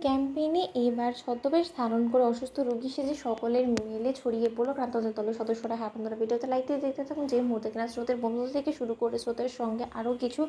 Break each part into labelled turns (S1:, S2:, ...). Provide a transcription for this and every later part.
S1: ক্যাম্পেইনে এবার ছদ্মবেশ ধারণ করে অসুস্থ রোগী সেজে সকলের মেলে ছড়িয়ে পড়লো ক্রান্তদের দলের সদস্যরা। হ্যাঁ, আপনারা ভিডিওতে লাইক দিয়ে দেখতে থাকুন যে মুহূর্তে কিনা স্রোতের বন্ধু থেকে শুরু করে স্রোতের সঙ্গে আরও কিছু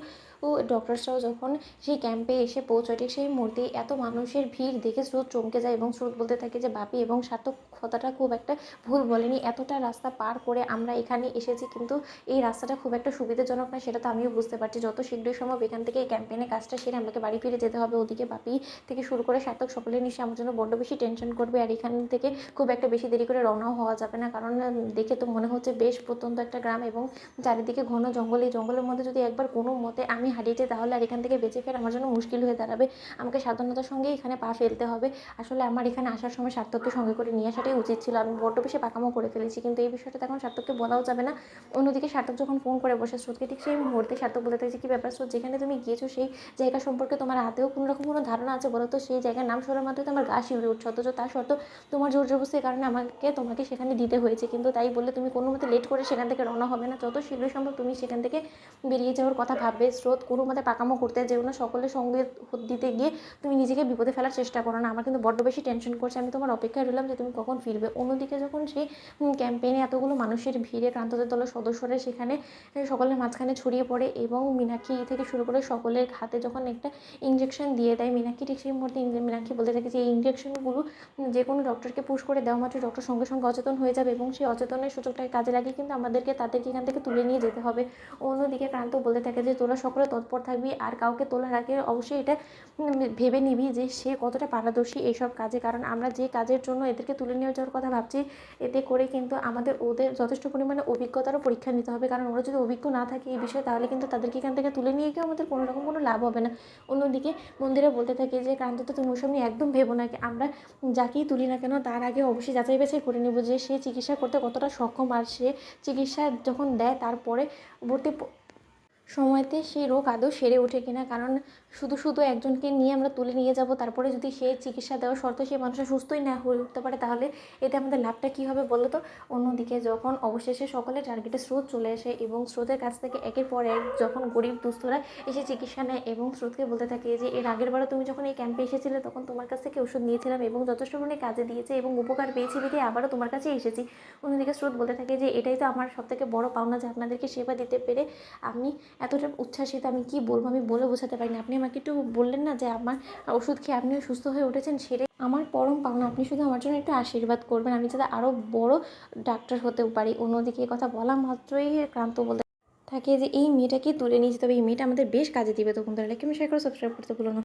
S1: ডক্টরসরাও যখন সেই ক্যাম্পে এসে পৌঁছয়, ঠিক সেই মুহূর্তে এত মানুষের ভিড় দেখে স্রোত চমকে যায় এবং স্রোত বলতে থাকে যে বাপি এবং সার্থক কথাটা খুব একটা ভুল বলেনি। এতটা রাস্তা পার করে আমরা এখানে এসেছি, কিন্তু এই রাস্তাটা খুব একটা সুবিধাজনক না, সেটা তো আমিও বুঝতে পারছি। যত শীঘ্রই সম্ভব এখান থেকে এই ক্যাম্পেইনের কাজটা সেরে আমাকে বাড়ি ফিরে যেতে হবে। ওদিকে বাপি থেকে শুরু করে সার্থক সকলে নিশ্চয়ই আমার জন্য বড্ড বেশি টেনশন করবে। আর এখান থেকে খুব একটা বেশি দেরি করে রওনাও হওয়া যাবে না, কারণ দেখে তো মনে হচ্ছে বেশ প্রত্যন্ত একটা গ্রাম এবং চারিদিকে ঘন জঙ্গল। এই জঙ্গলের মধ্যে যদি একবার কোনো মতে আমি হারিয়ে যাই, তাহলে আর এখান থেকে বেঁচে ফেরা আমার জন্য মুশকিল হয়ে দাঁড়াবে। আমাকে সাবধানতার সঙ্গে এখানে পা ফেলতে হবে। আসলে আমার এখানে আসার সময় সার্থককে সঙ্গে করে নিয়ে আসাটাই উচিত ছিল। আমি বড্ড বেশি পাকামো করে ফেলেছি, কিন্তু এই বিষয়টা এখন সার্থককে বলাও যাবে না। অন্যদিকে সার্থক যখন ফোন করে বসে স্রোতকে, ঠিক সেই মুহূর্তে সার্থক বলতে থাকে যে কী ব্যাপার স্রোত, যেখানে তুমি গিয়েছো সেই জায়গা সম্পর্কে তোমার আদৌ কোনো ধারণা আছে বলো তো? সেই জায়গার নাম শোনার মাত্রই তো আমার গা শিউরে উঠছে, অথচ তা সত্ত্বেও তোমার জোর জবরদস্তির কারণে তোমাকে সেখানে দিতে হয়েছে। কিন্তু তাই বলে তুমি কোনো মতে লেট করে সেখান থেকে রওনা হবে না? যত শীঘ্রই সম্ভব তুমি সেখান থেকে বেরিয়ে যাওয়ার কথা ভাববে। স্রোত কোনো মতে পাকামো করতে যেও না, সকলের সঙ্গে দিতে গিয়ে তুমি নিজেকে বিপদে ফেলার চেষ্টা করো না। আমার কিন্তু বড্ড বেশি টেনশন করছে, আমি তোমার অপেক্ষায় রইলাম যে তুমি কখন ফিরবে। অন্যদিকে যখন সেই ক্যাম্পেইনে এতগুলো মানুষের ভিড়ে ক্রান্তদের দলের সদস্যরা সেখানে সকলের মাঝখানে ছড়িয়ে পড়ে এবং মীনাক্ষী থেকে শুরু করে সকলের হাতে যখন একটা ইঞ্জেকশন দিয়ে দেয় মীনাক্ষী, ঠিক সেই মুহূর্তে মীনাক্ষী বলতে থাকে যে এই ইঞ্জেকশনগুলো যে কোনো ডক্টরকে পুশ করে দেওয়া মাত্র ডক্টর সঙ্গে সঙ্গে অচেতন হয়ে যাবে এবং সেই অচেতনের সুযোগটাকে কাজে লাগিয়ে কিন্তু তাদেরকে এখান থেকে তুলে নিয়ে যেতে হবে। অন্যদিকে ক্রান্ত বলতে থাকে যে তোরা সকলে তৎপর থাকবি, আর কাউকে তোলার আগে অবশ্যই এটা ভেবে নিবি যে সে কতটা পারদর্শী এইসব কাজে, কারণ আমরা যে কাজের জন্য এদেরকে তুলে নিয়ে যাওয়ার কথা ভাবছি, এতে করে কিন্তু আমাদের ওদের যথেষ্ট পরিমাণে অভিজ্ঞতারও পরীক্ষা নিতে হবে। কারণ ওরা যদি অভিজ্ঞ না থাকে এই বিষয়ে, তাহলে কিন্তু তাদেরকে এখান থেকে তুলে নিয়ে গিয়ে আমাদের কোনো রকম কোনো লাভ হবে না। অন্যদিকে মন্দিরে বলতে থাকে যে ক্রান্ত তো তুমি ওসব নিয়ে একদম ভেবো না, আমরা যাকেই তুলি না কেন তার আগে অবশ্যই যাচাই বাছাই করে নেব যে সে চিকিৎসা করতে কতটা সক্ষম, আর সে চিকিৎসা যখন দেয় তারপরে ভর্তি সময়তে সেই রোগ আদৌ সেরে ওঠে কিনা। কারণ শুধু একজনকে নিয়ে আমরা তুলে নিয়ে যাব, তারপরে যদি সে চিকিৎসা দেওয়ার শর্তে সেই মানুষটা সুস্থই না হয়ে উঠতে পারে, তাহলে এতে আমাদের লাভটা কী হবে বলো তো? অন্যদিকে যখন অবশেষে সকলে টার্গেটে স্রোত চলে আসে এবং স্রোতের কাছ থেকে একের পর এক যখন গরিব দুস্থরা এসে চিকিৎসা নেয় এবং স্রোতকে বলতে থাকে যে এর আগের বারও তুমি যখন এই ক্যাম্পে এসেছিলে তখন তোমার কাছ থেকে ওষুধ নিয়েছিলাম এবং যথেষ্ট পরিমাণে কাজে দিয়েছে এবং উপকার পেয়েছি বিধে আবারও তোমার কাছে এসেছি। অন্যদিকে স্রোত বলতে থাকে যে এটাই তো আমার সবথেকে বড় পাওনা, যে আপনাদেরকে সেবা দিতে পেরে আমি এতটা উচ্ছ্বাসিত, আমি কি বলবো, আমি বলে বোঝাতে পারি না। আপনি আমাকে একটু বললেন না যে আমার ওষুধ খেয়ে আপনিও সুস্থ হয়ে উঠেছেন, সেটাই আমার পরম পাওনা। আপনি শুধু আমার জন্য একটু আশীর্বাদ করবেন, আমি যাতে আরও বড় ডাক্তার হতেও পারি। অন্যদিকে কথা বলা মাত্রই ক্রান্ত বলতে থাকে যে এই মেয়েটাকে তুলে নিয়ে যেতে হবে, এই মেয়েটা আমাদের বেশ কাজে দিবে। তখন তাহলে লাইক, শেয়ার করে সাবস্ক্রাইব করতে ভুলো না।